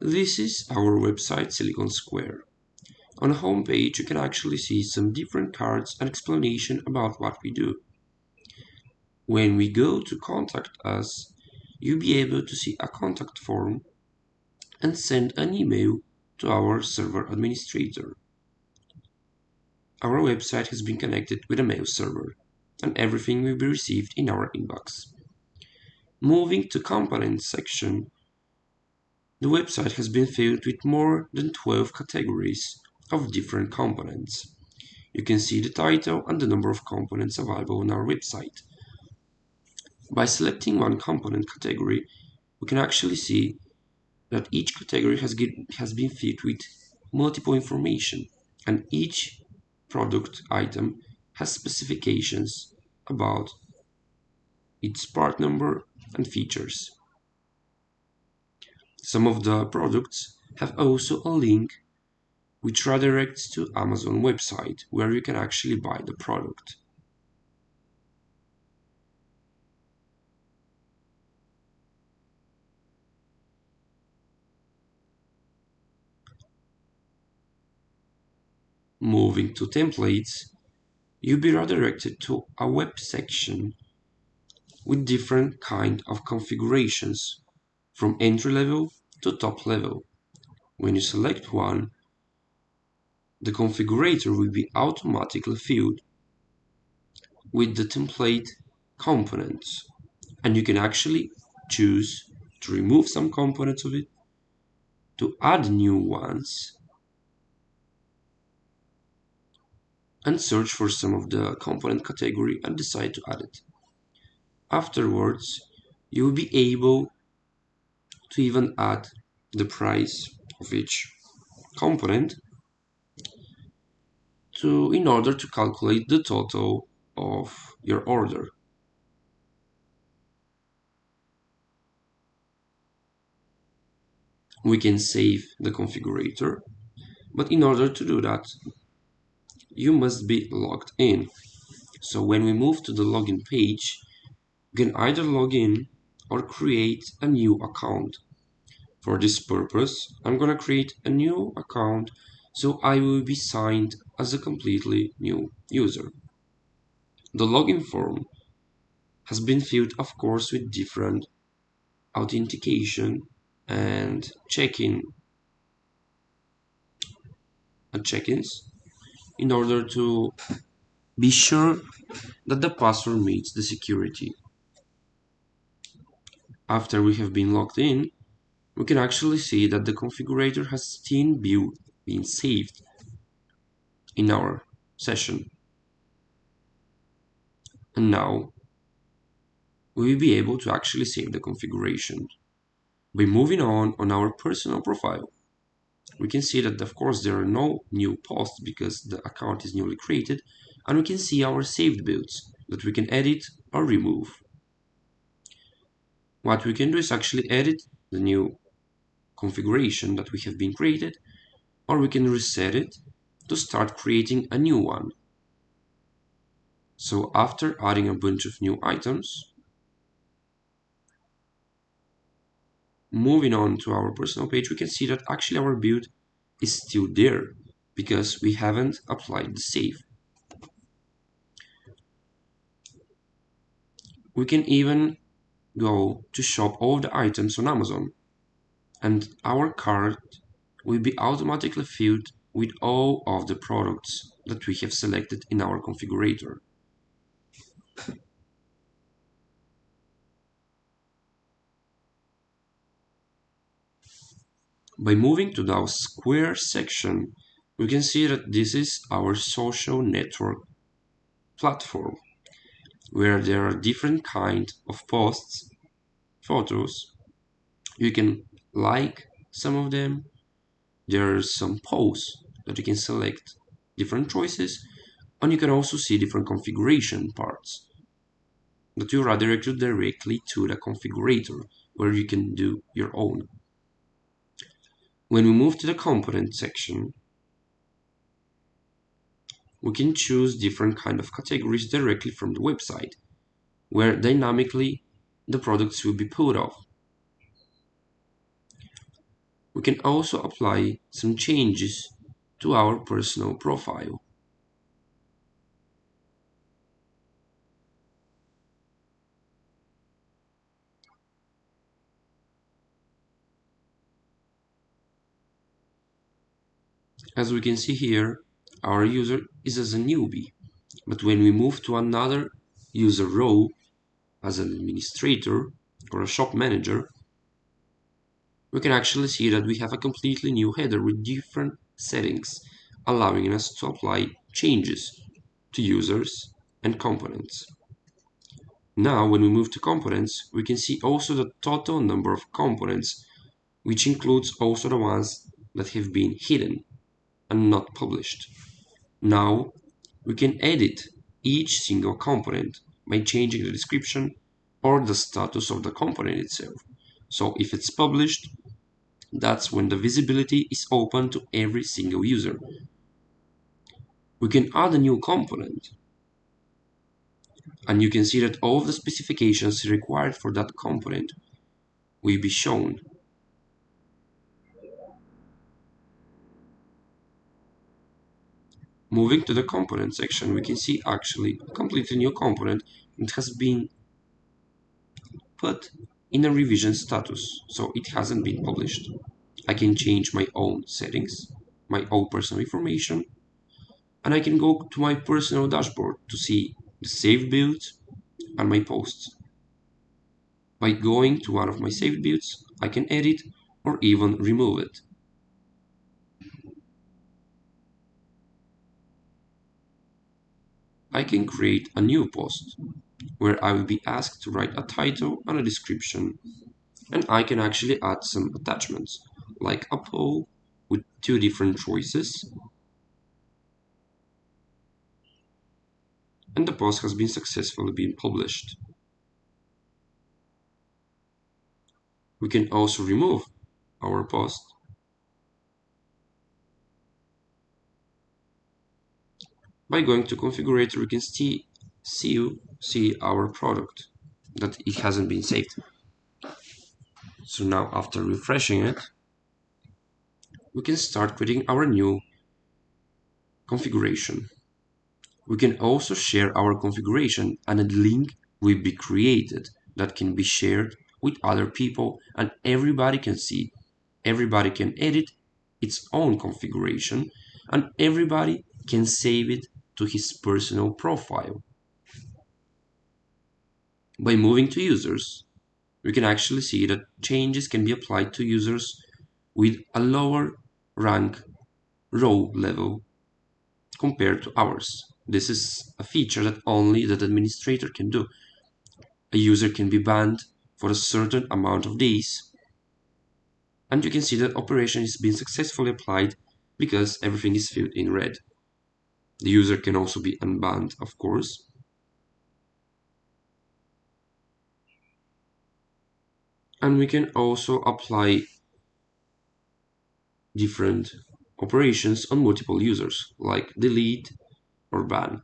This is our website Silicon Square. On the home page, you can actually see some different cards and explanation about what we do. When we go to contact us, you'll be able to see a contact form and send an email to our server administrator. Our website has been connected with a mail server, and everything will be received in our inbox. Moving to components section, the website has been filled with more than 12 categories of different components. You can see the title and the number of components available on our website. By selecting one component category, we can actually see that each category has been filled with multiple information, and each product item has specifications about its part number and features. Some of the products have also a link which redirects to Amazon website where you can actually buy the product. Moving to templates, you'll be redirected to a web section with different kind of configurations from entry level to top level. When you select one, the configurator will be automatically filled with the template components, and you can actually choose to remove some components of it, to add new ones, and search for some of the component category and decide to add it. Afterwards, you will be able to even add the price of each component in order to calculate the total of your order. We can save the configurator, but in order to do that, you must be logged in. So when we move to the login page, you can either log in or create a new account. For this purpose, I'm gonna create a new account so I will be signed as a completely new user. The login form has been filled, of course, with different authentication and check-ins in order to be sure that the password meets the security. After we have been logged in, we can actually see that the configurator has still been saved in our session. And now we will be able to actually save the configuration. By moving on our personal profile, we can see that of course there are no new posts because the account is newly created, and we can see our saved builds that we can edit or remove. What we can do is actually edit the new configuration that we have been created, or we can reset it to start creating a new one. So after adding a bunch of new items, moving on to our personal page, we can see that actually our build is still there because we haven't applied the save. We can even go to shop all the items on Amazon, and our cart will be automatically filled with all of the products that we have selected in our configurator. By moving to the Square section, we can see that this is our social network platform, where there are different kinds of posts, photos. You can like some of them. There are some posts that you can select different choices, and you can also see different configuration parts that you redirect directly to the configurator, where you can do your own. When we move to the component section, we can choose different kind of categories directly from the website, where dynamically the products will be pulled off. We can also apply some changes to our personal profile. As we can see here, our user is as a newbie, but when we move to another user row as an administrator or a shop manager, we can actually see that we have a completely new header with different settings, allowing us to apply changes to users and components. Now, when we move to components, we can see also the total number of components, which includes also the ones that have been hidden and not published. Now, we can edit each single component by changing the description or the status of the component itself. So if it's published, that's when the visibility is open to every single user. We can add a new component, and you can see that all of the specifications required for that component will be shown. Moving to the component section, we can see actually a completely new component that has been put in a revision status, so it hasn't been published. I can change my own settings, my own personal information, and I can go to my personal dashboard to see the saved builds and my posts. By going to one of my saved builds, I can edit or even remove it. I can create a new post where I will be asked to write a title and a description, and I can actually add some attachments like a poll with 2 different choices, and the post has been successfully been published. We can also remove our post by going to Configurator. We can see our product that it hasn't been saved. So now after refreshing it, we can start creating our new configuration. We can also share our configuration, and a link will be created that can be shared with other people, and everybody can see. Everybody can edit its own configuration, and everybody can save it to his personal profile. By moving to users, we can actually see that changes can be applied to users with a lower rank row level compared to ours. This is a feature that only the administrator can do. A user can be banned for a certain amount of days, and you can see that operation is being successfully applied because everything is filled in red. The user can also be unbanned, of course. And we can also apply different operations on multiple users, like delete or ban.